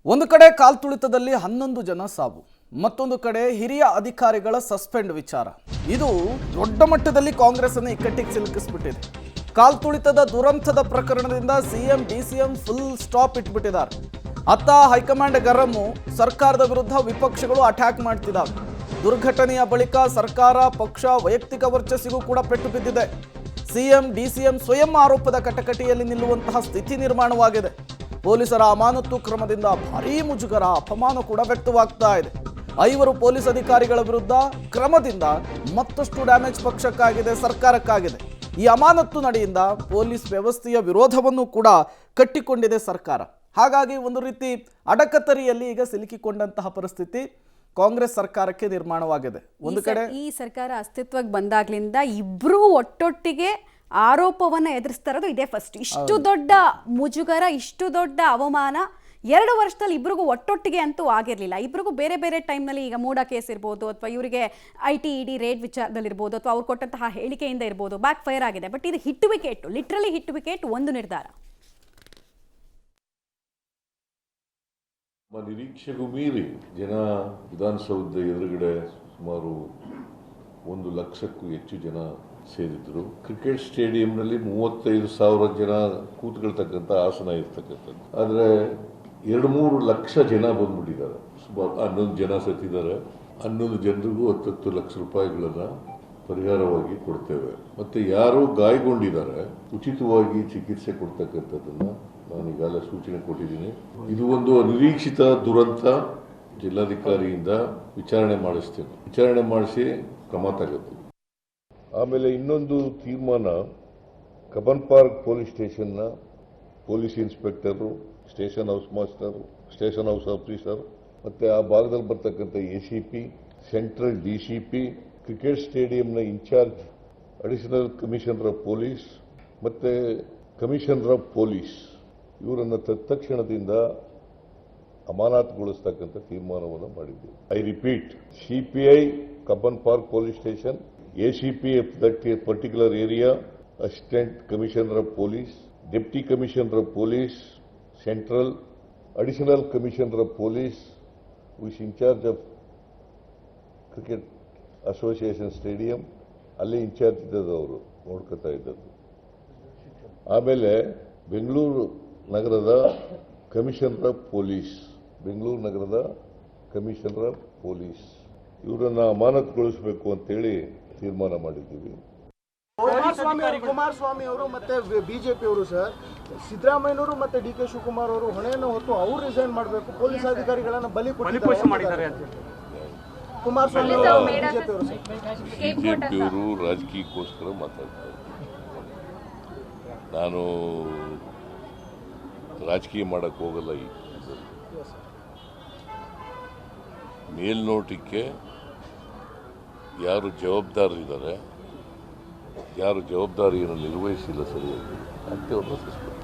ಒಂದು ಕಡೆ ಕಾಲ್ತುಳಿತದಲ್ಲಿ 11 ಜನ ಸಾವು, ಮತ್ತೊಂದು ಕಡೆ ಹಿರಿಯ ಅಧಿಕಾರಿಗಳ ಸಸ್ಪೆಂಡ್ ವಿಚಾರ. ಇದು ದೊಡ್ಡ ಮಟ್ಟದಲ್ಲಿ ಕಾಂಗ್ರೆಸ್ ಅನ್ನು ಇಕ್ಕಟ್ಟಿಗೆ ಸಿಲುಕಿಸಿಬಿಟ್ಟಿದೆ. ಕಾಲ್ತುಳಿತದ ದುರಂತದ ಪ್ರಕರಣದಿಂದ ಸಿಎಂ ಡಿಸಿಎಂ ಫುಲ್ ಸ್ಟಾಪ್ ಇಟ್ಬಿಟ್ಟಿದ್ದಾರೆ. ಅತ್ತ ಹೈಕಮಾಂಡ್ ಗರಂ, ಸರ್ಕಾರದ ವಿರುದ್ಧ ವಿಪಕ್ಷಗಳು ಅಟ್ಯಾಕ್ ಮಾಡ್ತಿದ್ದಾವೆ. ದುರ್ಘಟನೆಯ ಬಳಿಕ ಸರ್ಕಾರ, ಪಕ್ಷ, ವೈಯಕ್ತಿಕ ವರ್ಚಸ್ಸಿಗೂ ಕೂಡ ಪೆಟ್ಟು ಬಿದ್ದಿದೆ. ಸಿಎಂ ಡಿಸಿಎಂ ಸ್ವಯಂ ಆರೋಪದ ಕಟಕಟಿಯಲ್ಲಿ ನಿಲ್ಲುವಂತಹ ಸ್ಥಿತಿ ನಿರ್ಮಾಣವಾಗಿದೆ. ಪೊಲೀಸರ ಅಮಾನತು ಕ್ರಮದಿಂದ ಭಾರೀ ಮುಜುಗರ, ಅಪಮಾನ ಕೂಡ ವ್ಯಕ್ತವಾಗ್ತಾ ಇದೆ. 5 ಪೊಲೀಸ್ ಅಧಿಕಾರಿಗಳ ವಿರುದ್ಧ ಕ್ರಮದಿಂದ ಮತ್ತಷ್ಟು ಡ್ಯಾಮೇಜ್ ಪಕ್ಷಕ್ಕಾಗಿದೆ, ಸರ್ಕಾರಕ್ಕಾಗಿದೆ. ಈ ಅಮಾನತು ನಡೆಯಿಂದ ಪೊಲೀಸ್ ವ್ಯವಸ್ಥೆಯ ವಿರೋಧವನ್ನು ಕೂಡ ಕಟ್ಟಿಕೊಂಡಿದೆ ಸರ್ಕಾರ. ಹಾಗಾಗಿ ಒಂದು ರೀತಿ ಅಡಕತರಿಯಲ್ಲಿ ಈಗ ಸಿಲುಕಿಕೊಂಡಂತಹ ಪರಿಸ್ಥಿತಿ ಕಾಂಗ್ರೆಸ್ ಸರ್ಕಾರಕ್ಕೆ ನಿರ್ಮಾಣವಾಗಿದೆ. ಒಂದು ಕಡೆ ಈ ಸರ್ಕಾರ ಅಸ್ತಿತ್ವಕ್ಕೆ ಬಂದಾಗ್ಲಿಂದ ಇಬ್ರು ಒಟ್ಟೊಟ್ಟಿಗೆ ಆರೋಪವನ್ನ ಎದುರಿಸ್ತಾ ಇರೋದು ಇದೇ ಫಸ್ಟ್. ಇಷ್ಟು ದೊಡ್ಡ ಮುಜುಗರ, ಇಷ್ಟು ದೊಡ್ಡ ಅವಮಾನ 2 ವರ್ಷದಲ್ಲಿ ಇಬ್ರಿಗೂ ಒಟ್ಟೊಟ್ಟಿಗೆ ಅಂತೂ ಆಗಿರಲಿಲ್ಲ. ಇಬ್ರಿಗೂ ಬೇರೆ ಬೇರೆ ಟೈಮ್ನಲ್ಲಿ, ಈಗ ಮೂಡಾ ಕೇಸ್ ಇರ್ಬೋದು, ಅಥವಾ ಇವರಿಗೆ ITED ರೇಡ್ ವಿಚಾರದಲ್ಲಿರ್ಬೋದು, ಅಥವಾ ಅವ್ರು ಕೊಟ್ಟಂತಹ ಹೇಳಿಕೆಯಿಂದ ಇರ್ಬೋದು, ಬ್ಯಾಕ್ ಫೈರ್ ಆಗಿದೆ. ಬಟ್ ಇದು hit wicket, literally hit wicket, ಒಂದು ನಿರ್ಧಾರ. ನಿರೀಕ್ಷೆಗೂ ಮೀರಿ ಜನ ವಿಧಾನಸೌಧದ ಎದುರುಗಡೆ ಸುಮಾರು 1 ಲಕ್ಷಕ್ಕೂ ಹೆಚ್ಚು ಜನ ಸೇರಿದ್ರು. ಕ್ರಿಕೆಟ್ ಸ್ಟೇಡಿಯಂನಲ್ಲಿ 35,000 ಜನ ಕೂತ್ಕೊಳ್ತಕ್ಕಂಥ ಆಸನ ಇರ್ತಕ್ಕಂಥದ್ದು. ಆದರೆ 2-3 ಲಕ್ಷ ಜನ ಬಂದ್ಬಿಟ್ಟಿದ್ದಾರೆ. ಸುಮಾರು 11 ಜನ ಸತ್ತಿದ್ದಾರೆ. 11 ಜನರಿಗೂ 10 ಲಕ್ಷ ರೂಪಾಯಿಗಳನ್ನ ಪರಿಹಾರವಾಗಿ ಕೊಡ್ತೇವೆ. ಮತ್ತೆ ಯಾರು ಗಾಯಗೊಂಡಿದ್ದಾರೆ ಉಚಿತವಾಗಿ ಚಿಕಿತ್ಸೆ ಕೊಡ್ತಕ್ಕಂಥದ್ದನ್ನ ನಾನು ಈಗಾಗಲೇ ಸೂಚನೆ ಕೊಟ್ಟಿದ್ದೀನಿ. ಇದು ಒಂದು ಅನಿರೀಕ್ಷಿತ ದುರಂತ. ಜಿಲ್ಲಾಧಿಕಾರಿಯಿಂದ ವಿಚಾರಣೆ ಮಾಡಿಸ್ತೇನೆ. ವಿಚಾರಣೆ ಮಾಡಿಸಿ ಕ್ರಮ ತಗೋತೀವಿ. ಆಮೇಲೆ ಇನ್ನೊಂದು ತೀರ್ಮಾನ, ಕಬ್ಬನ್ ಪಾರ್ಕ್ ಪೊಲೀಸ್ ಸ್ಟೇಷನ್ನ police inspector, station house master, station house officer, ಮತ್ತೆ ಆ ಭಾಗದಲ್ಲಿ ಬರ್ತಕ್ಕಂಥ ACP, ಸೆಂಟ್ರಲ್ DCP, ಕ್ರಿಕೆಟ್ ಸ್ಟೇಡಿಯಂನ in charge, additional commissioner of police ಮತ್ತೆ ಕಮಿಷನರ್ ಆಫ್ ಪೊಲೀಸ್ ಇವರನ್ನು ತತ್ಕ್ಷಣದಿಂದ ಅಮಾನತುಗೊಳಿಸ್ತಕ್ಕಂಥ ತೀರ್ಮಾನವನ್ನು ಮಾಡಿದ್ದೀವಿ. I repeat, CPI Cubbon park police station, ACP of that particular area, Assistant Commissioner of Police, Deputy Commissioner of Police, Central, Additional Commissioner of Police, who is in charge of Cricket Association Stadium, ಅಲ್ಲಿ incharge ಇದ್ದದ್ದು, ಅವರು ನೋಡ್ಕೊತಾ ಇದ್ದದ್ದು. ಆಮೇಲೆ ಬೆಂಗಳೂರು ನಗರದ commissioner of police, Bengaluru ನಗರದ commissioner of police ಇವರನ್ನ ಅಮಾನತುಗೊಳಿಸಬೇಕು ಅಂತೇಳಿ ತೀರ್ಮಾನ ಮಾಡಿದ್ದೀವಿ. ಕುಮಾರಸ್ವಾಮಿ ಅವರು ಮತ್ತೆ ಬಿಜೆಪಿ ಅವರು ಸರ್, ಸಿದ್ದರಾಮಯ್ಯನವರು ಮತ್ತೆ DK ಶಿವಕುಮಾರ್ ಅವರು ಹೊಣೆಯನ್ನು ಹೊತ್ತು ಅವರು ರಿಸೈನ್ ಮಾಡಬೇಕು, ಪೊಲೀಸ್ ಅಧಿಕಾರಿಗಳನ್ನ ಬಲಿಪಡಿಸಿದ್ದಾರೆ ಅಂತ ಕುಮಾರಸ್ವಾಮಿ ಅವರು, ಬಿಜೆಪಿಯವರು ರಾಜಕೀಯಕ್ಕೋಸ್ಕರ ಮಾತಾಡ್ತಾರೆ. ನಾನು ರಾಜಕೀಯ ಮಾಡಕ್ಕೆ ಹೋಗಲ್ಲ. ಈ ಮೇಲ್ನೋಟಕ್ಕೆ ಯಾರು ಜವಾಬ್ದಾರರಿದ್ದಾರೆ, ಯಾರು ಜವಾಬ್ದಾರಿಯನ್ನು ನಿರ್ವಹಿಸಿಲ್ಲ ಸರಿಯಾಗಿ ಅಂತೇವ್ರನ್ನ ಸಸ್ಪೆಂಡ್